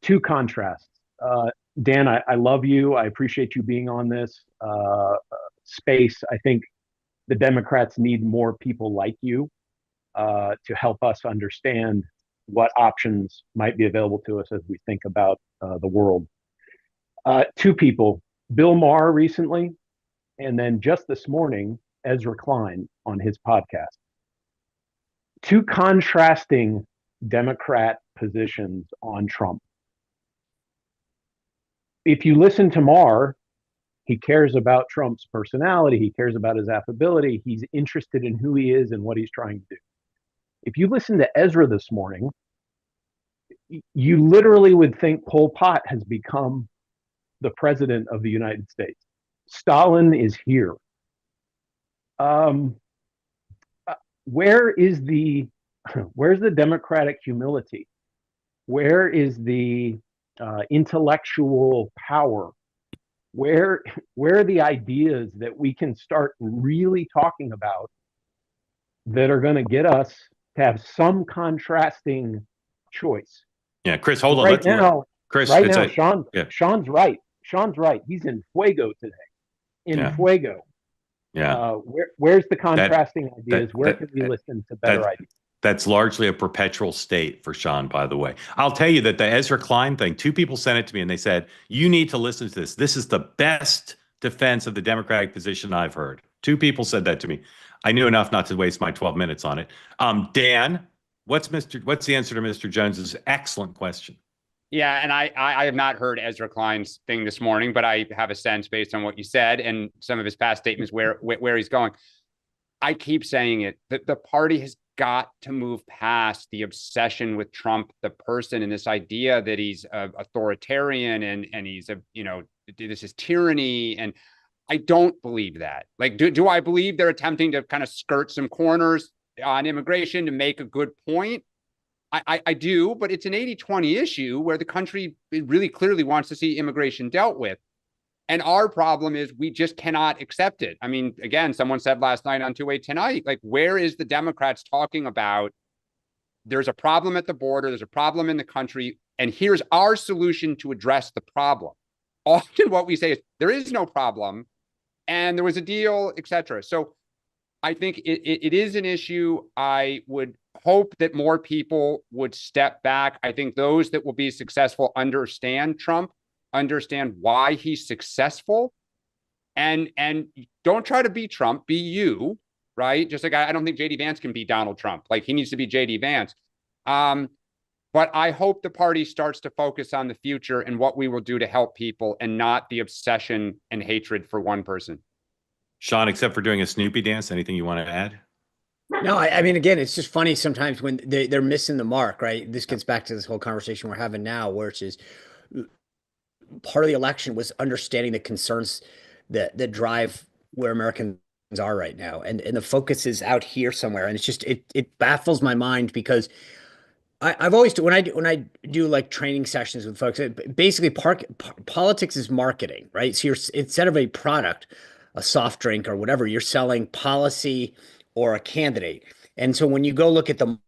Two contrasts. Dan, I love you. I appreciate you being on this space. I think the Democrats need more people like you to help us understand what options might be available to us as we think about the world. Two people, Bill Maher recently, and then just this morning, Ezra Klein on his podcast. Two contrasting Democrat positions on Trump. If you listen to Maher, he cares about Trump's personality. He cares about his affability. He's interested in who he is and what he's trying to do. If you listen to Ezra this morning, you literally would think Pol Pot has become the president of the United States. Stalin is here. Where's the democratic humility? Where is the intellectual power? Where are the ideas that we can start really talking about that are going to get us to have some contrasting choice? Yeah, Chris, hold on. Right now, Yeah. Sean's right. Sean's right. He's in fuego today. Fuego. Yeah. Where's the contrasting ideas? Where can we listen to better ideas? That's largely a perpetual state for Sean, by the way. I'll tell you that the Ezra Klein thing, two people sent it to me and they said, you need to listen to this. This is the best defense of the Democratic position I've heard. Two people said that to me. I knew enough not to waste my 12 minutes on it. Dan, what's the answer to Mr. Jones's excellent question? Yeah, and I have not heard Ezra Klein's thing this morning, but I have a sense based on what you said and some of his past statements where he's going. I keep saying it, that the party has got to move past the obsession with Trump, the person, and this idea that he's authoritarian and he's this is tyranny. And I don't believe that. Like, do I believe they're attempting to kind of skirt some corners on immigration to make a good point? I do, but it's an 80-20 issue where the country really clearly wants to see immigration dealt with. And our problem is we just cannot accept it. I mean, again, someone said last night on 2-8 Tonight, like, where is the Democrats talking about there's a problem at the border, there's a problem in the country, and here's our solution to address the problem. Often what we say is there is no problem and there was a deal, et cetera. So I think it is an issue. I would hope that more people would step back. I think those that will be successful understand Trump, understand why he's successful, and don't try to be Trump, be you, right? Just like I don't think JD Vance can be Donald Trump. Like, he needs to be JD Vance. But I hope the party starts to focus on the future and what we will do to help people and not the obsession and hatred for one person. Sean, except for doing a Snoopy dance, anything you want to add? No, I mean, again, it's just funny sometimes when they're missing the mark, right? This gets back to this whole conversation we're having now, which is part of the election was understanding the concerns that drive where Americans are right now. And the focus is out here somewhere. And it's just, it baffles my mind because I've always when I do like training sessions with folks, basically politics is marketing, right? So instead of a product, a soft drink or whatever, you're selling policy or a candidate. And so when you go look at the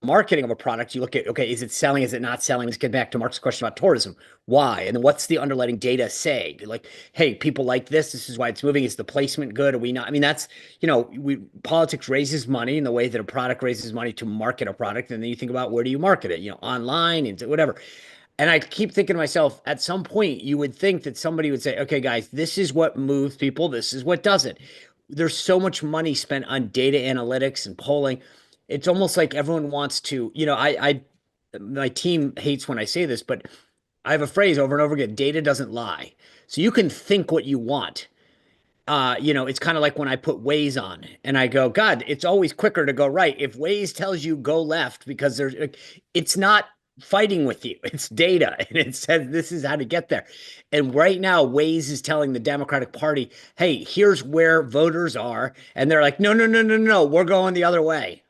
marketing of a product, you look at, okay, is it selling? Is it not selling? Let's get back to Mark's question about tourism. Why? And then what's the underlying data say? Like, hey, people like this. This is why it's moving. Is the placement good? Are we not? I mean, that's, politics raises money in the way that a product raises money to market a product. And then you think about, where do you market it? Online and whatever. And I keep thinking to myself, at some point, you would think that somebody would say, okay, guys, this is what moves people. This is what doesn't. There's so much money spent on data analytics and polling. It's almost like everyone wants to, my team hates when I say this, but I have a phrase over and over again: data doesn't lie. So you can think what you want. It's kind of like when I put Waze on and I go, God, it's always quicker to go right. If Waze tells you go left because it's not fighting with you, it's data, and it says this is how to get there. And right now, Waze is telling the Democratic Party, hey, here's where voters are. And they're like, no, we're going the other way.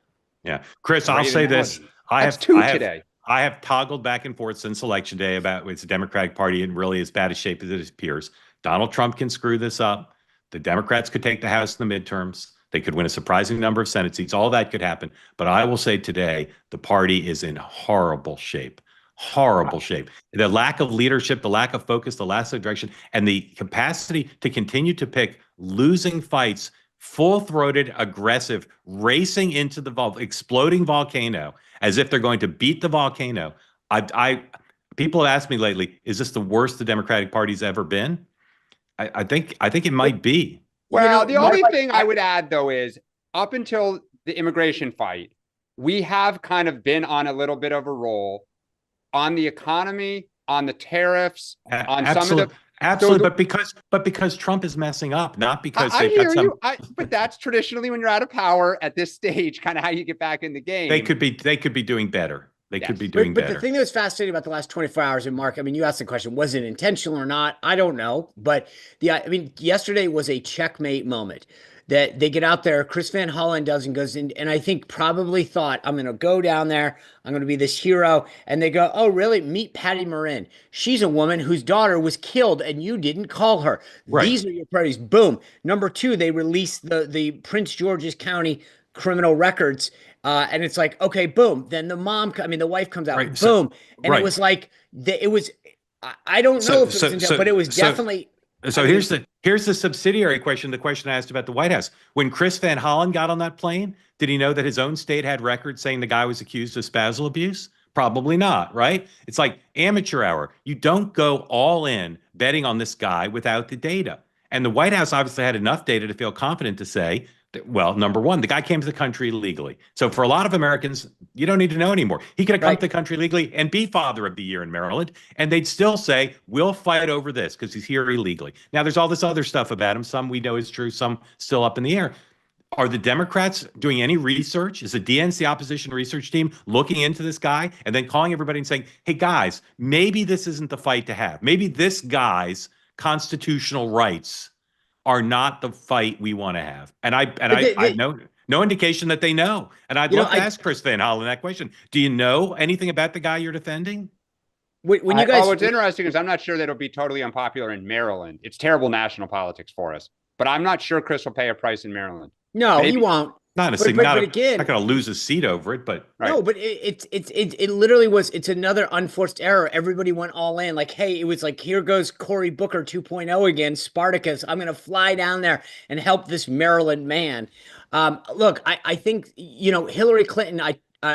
Yeah. Chris, I'll say this. I have toggled back and forth since Election Day about it's the Democratic Party in really as bad a shape as it appears. Donald Trump can screw this up. The Democrats could take the House in the midterms. They could win a surprising number of Senate seats. All that could happen. But I will say today, the party is in horrible shape. horrible shape. The lack of leadership, the lack of focus, the lack of direction, and the capacity to continue to pick losing fights, full-throated, aggressive, racing into the exploding volcano as if they're going to beat the volcano. People have asked me lately, is this the worst the Democratic Party's ever been? I think it might be. Well, the only thing I would add, though, is up until the immigration fight, we have kind of been on a little bit of a roll on the economy, on the tariffs, on some of the. Absolutely, but because Trump is messing up, not because I they've got hear some. you. But that's traditionally when you're out of power at this stage, kind of how you get back in the game. They could be doing better. They could be Yes. doing But better. the thing that was fascinating about the last 24 hours, and Mark, I mean, you asked the question, was it intentional or not? I don't know. But yesterday was a checkmate moment that they get out there. Chris Van Hollen goes in, and I think probably thought, I'm going to go down there. I'm going to be this hero. And they go, oh, really? Meet Patty Marin. She's a woman whose daughter was killed and you didn't call her. Right. These are your priorities. Boom. Number two, they released the Prince George's County criminal records. And it's like, okay, boom. Then the wife comes out, Right. boom. And right. it was like, I don't know if it was intentional, but it was definitely. So here's the subsidiary question, the question I asked about the White House. When Chris Van Hollen got on that plane, did he know that his own state had records saying the guy was accused of spousal abuse? Probably not, right? It's like amateur hour. You don't go all in betting on this guy without the data. And the White House obviously had enough data to feel confident to say, well, number one, the guy came to the country illegally. So for a lot of Americans, you don't need to know anymore. He could have come to the country legally and be Father of the Year in Maryland, and they'd still say, we'll fight over this because he's here illegally. Now, there's all this other stuff about him. Some we know is true, some still up in the air. Are the Democrats doing any research? Is the DNC opposition research team looking into this guy and then calling everybody and saying, hey, guys, maybe this isn't the fight to have. Maybe this guy's constitutional rights are not the fight we want to have. And I know no indication that they know. And I'd love to ask Chris Van Hollen that question. Do you know anything about the guy you're defending? When you guys, what's interesting is I'm not sure that it'll be totally unpopular in Maryland. It's terrible national politics for us, but I'm not sure Chris will pay a price in Maryland. No, he won't. Not again, not going to lose his seat over it, but no, but it literally was. It's another unforced error. Everybody went all in, like, hey, it was like, here goes Cory Booker 2.0 again, Spartacus. I'm going to fly down there and help this Maryland man. Look, I think Hillary Clinton.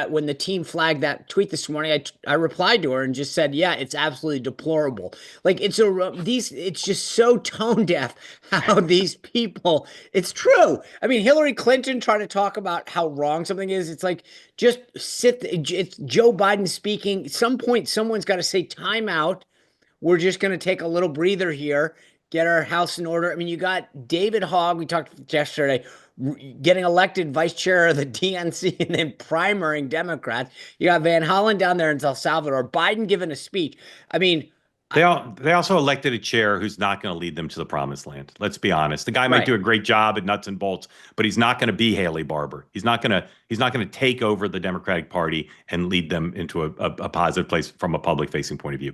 When the team flagged that tweet this morning, I replied to her and just said, yeah, it's absolutely deplorable. Like it's just so tone deaf how these people, it's true. I mean, Hillary Clinton trying to talk about how wrong something is. It's like, just it's Joe Biden speaking. At some point, someone's got to say time out. We're just going to take a little breather here, get our house in order. I mean, you got David Hogg, we talked yesterday, getting elected vice chair of the DNC and then primarying Democrats. You got Van Hollen down there in El Salvador, Biden giving a speech. I mean, they also elected a chair who's not going to lead them to the promised land. Let's be honest. The guy might do a great job at nuts and bolts, but he's not going to be Haley Barbour. He's not going to take over the Democratic Party and lead them into a positive place from a public facing point of view.